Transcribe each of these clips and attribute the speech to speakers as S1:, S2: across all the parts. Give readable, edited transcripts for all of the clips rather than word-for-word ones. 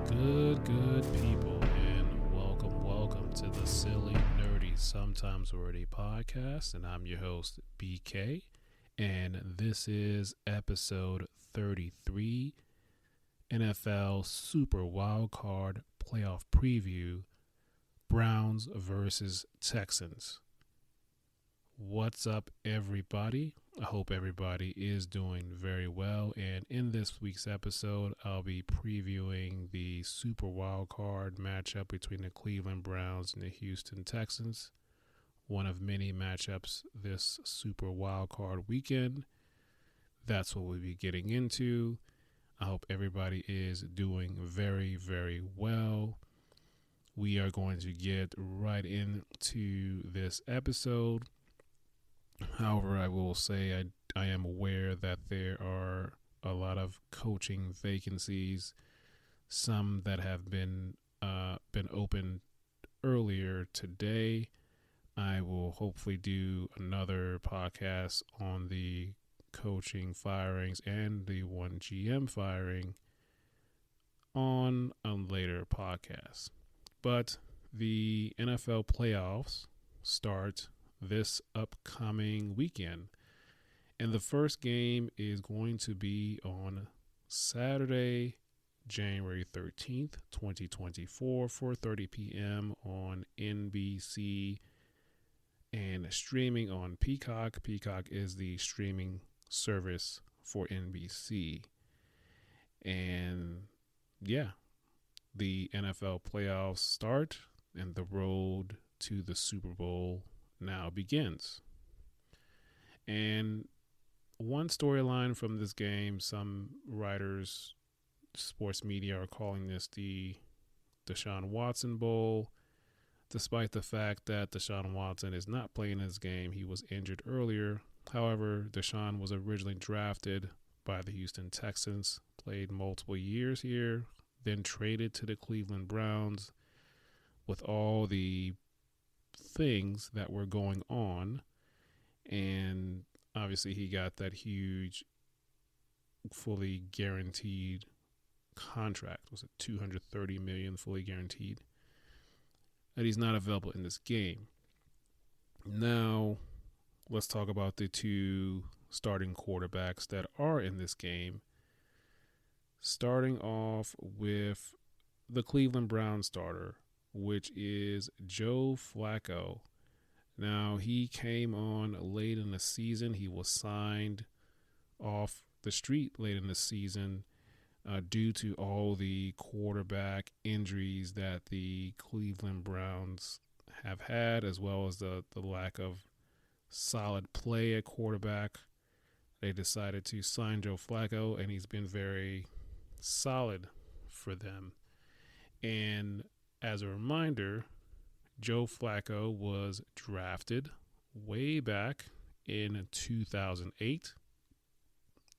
S1: good people, and welcome to the Silly, Nerdy, Sometimes Wordy podcast. And I'm your host, BK, and this is episode 33, NFL Super Wild Card Playoff Preview, Browns versus Texans. What's up, everybody? I hope everybody is doing very well. And in this week's episode, I'll be previewing the Super Wild Card matchup between the Cleveland Browns and the Houston Texans. One of many matchups this Super Wild Card weekend. That's what we'll be getting into. I hope everybody is doing very, very well. We are going to get right into this episode. However, I will say I am aware that there are a lot of coaching vacancies, some that have been opened earlier today. I will hopefully do another podcast on the coaching firings and the one GM firing on a later podcast. But the NFL playoffs start this upcoming weekend. And the first game is going to be on Saturday, January 13th, 2024, 4:30 p.m. on NBC and streaming on Peacock. Peacock is the streaming service for NBC. And yeah, the NFL playoffs start and the road to the Super Bowl now begins. And one storyline from this game, some writers, sports media are calling this the Deshaun Watson Bowl, despite the fact that Deshaun Watson is not playing this game. He was injured earlier. However, Deshaun was originally drafted by the Houston Texans, played multiple years here, then traded to the Cleveland Browns. With all the things that were going on, and obviously he got that huge fully guaranteed contract. Was it $230 million fully guaranteed? And he's not available in this game. Now let's talk about the two starting quarterbacks that are in this game, starting off with the Cleveland Browns starter, which is Joe Flacco. Now, he came on late in the season. He was signed off the street late in the season due to all the quarterback injuries that the Cleveland Browns have had, as well as the lack of solid play at quarterback. They decided to sign Joe Flacco, and he's been very solid for them. And as a reminder, Joe Flacco was drafted way back in 2008,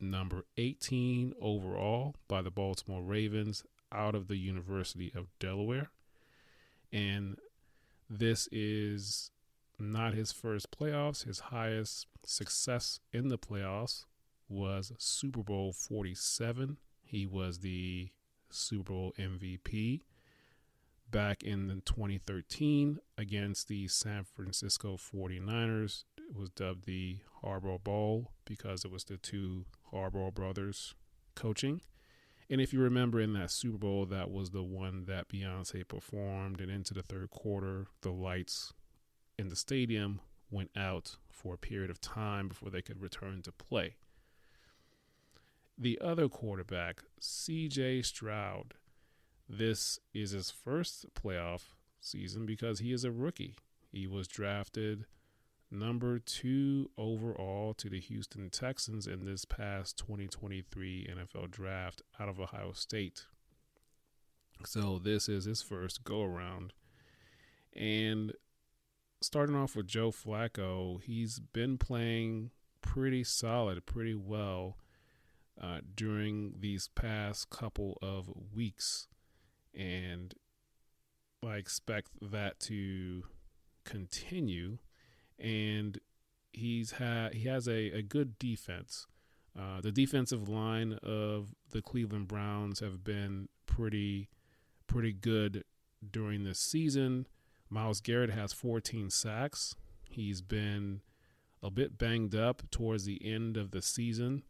S1: number 18 overall by the Baltimore Ravens out of the University of Delaware. And this is not his first playoffs. His highest success in the playoffs was Super Bowl 47. He was the Super Bowl MVP back in 2013 against the San Francisco 49ers. It was dubbed the Harbaugh Bowl because it was the two Harbaugh brothers coaching. And if you remember in that Super Bowl, that was the one that Beyonce performed, and into the third quarter, the lights in the stadium went out for a period of time before they could return to play. The other quarterback, C.J. Stroud, this is his first playoff season because he is a rookie. He was drafted number 2 overall to the Houston Texans in this past 2023 NFL draft out of Ohio State. So this is his first go-around. And starting off with Joe Flacco, he's been playing pretty solid, pretty well during these past couple of weeks. And I expect that to continue. And he has a good defense. The defensive line of the Cleveland Browns have been pretty pretty good during this season. Myles Garrett has 14 sacks. He's been a bit banged up towards the end of the season,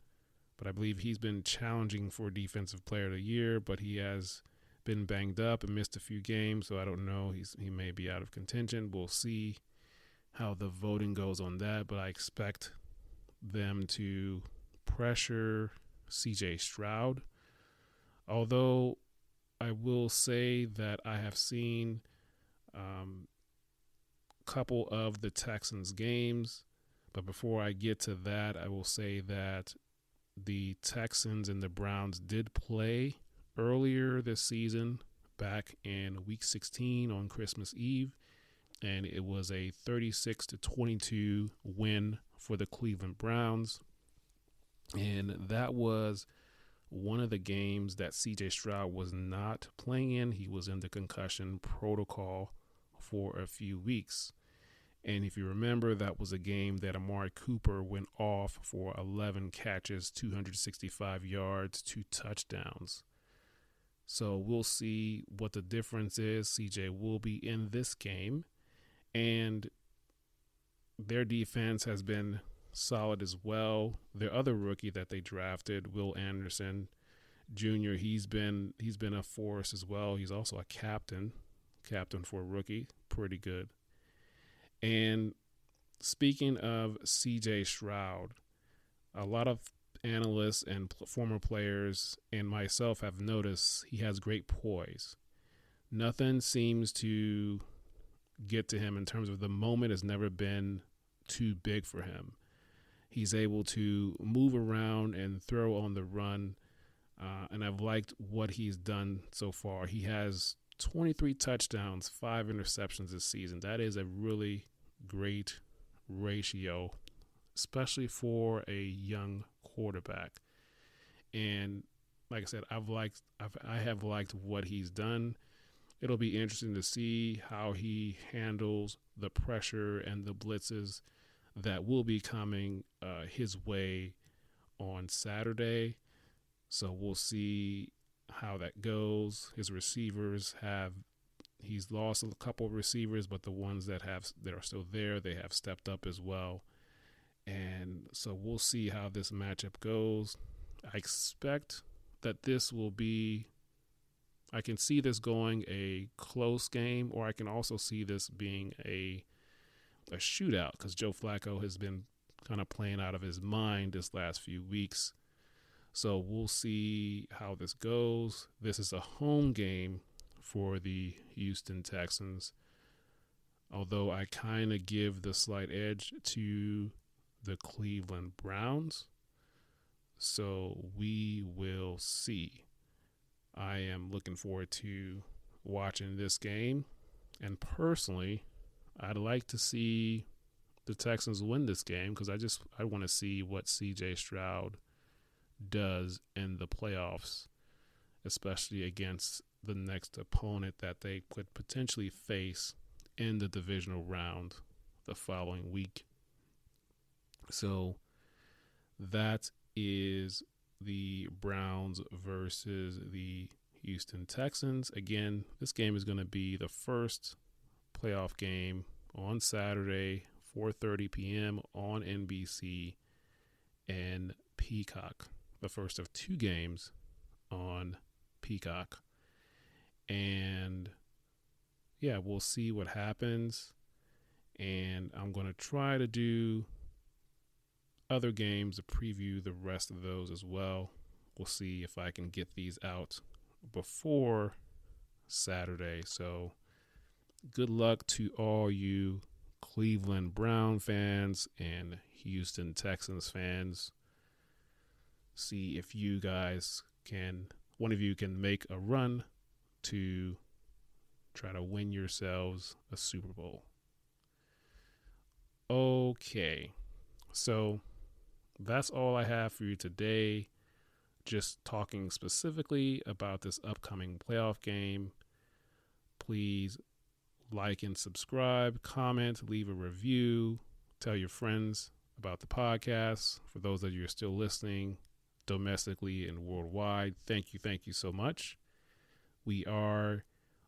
S1: but I believe he's been challenging for Defensive Player of the Year, but he has been banged up and missed a few games, so I don't know. He may be out of contention. We'll see how the voting goes on that, but I expect them to pressure CJ Stroud. Although I will say that I have seen a couple of the Texans games, but before I get to that, I will say that the Texans and the Browns did play earlier this season, back in Week 16 on Christmas Eve, and it was a 36-22 win for the Cleveland Browns. And that was one of the games that C.J. Stroud was not playing in. He was in the concussion protocol for a few weeks. And if you remember, that was a game that Amari Cooper went off for 11 catches, 265 yards, 2 touchdowns. So we'll see what the difference is. CJ will be in this game. And their defense has been solid as well. Their other rookie that they drafted, Will Anderson Jr., he's been a force as well. He's also a captain for a rookie. Pretty good. And speaking of CJ Stroud, a lot of analysts and former players and myself have noticed he has great poise. Nothing seems to get to him in terms of the moment has never been too big for him. He's able to move around and throw on the run, and I've liked what he's done so far. He has 23 touchdowns, 5 interceptions this season. That is a really great ratio, especially for a young quarterback. And like I said, I have liked what he's done. It'll be interesting to see how he handles the pressure and the blitzes that will be coming his way on Saturday. So we'll see how that goes. His receivers he's lost a couple of receivers, but the ones that are still there, they have stepped up as well. And so we'll see how this matchup goes. I expect that this will be, I can see this going a close game, or I can also see this being a shootout because Joe Flacco has been kind of playing out of his mind this last few weeks. So we'll see how this goes. This is a home game for the Houston Texans, although I kind of give the slight edge to the Cleveland Browns. So we will see. I am looking forward to watching this game, and personally, I'd like to see the Texans win this game because I want to see what C.J. Stroud does in the playoffs, especially against the next opponent that they could potentially face in the divisional round the following week. So that is the Browns versus the Houston Texans. Again, this game is going to be the first playoff game on Saturday, 4:30 p.m. on NBC and Peacock. The first of 2 games on Peacock. And yeah, we'll see what happens. And I'm going to try to do other games to preview the rest of those as well. We'll see if I can get these out before Saturday. So good luck to all you Cleveland Brown fans and Houston Texans fans. See if you guys one of you can make a run to try to win yourselves a Super Bowl. Okay, so that's all I have for you today. Just talking specifically about this upcoming playoff game. Please like and subscribe, comment, leave a review, tell your friends about the podcast. For those of you who are still listening domestically and worldwide, thank you so much. We are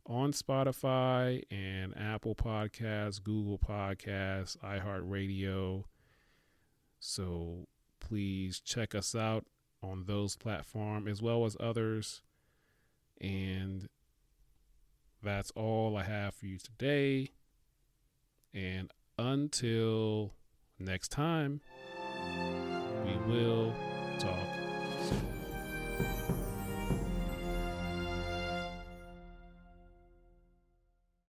S1: on Spotify and Apple Podcasts, Google Podcasts, iHeartRadio. So please check us out on those platforms as well as others. And that's all I have for you today. And until next time, we will talk soon.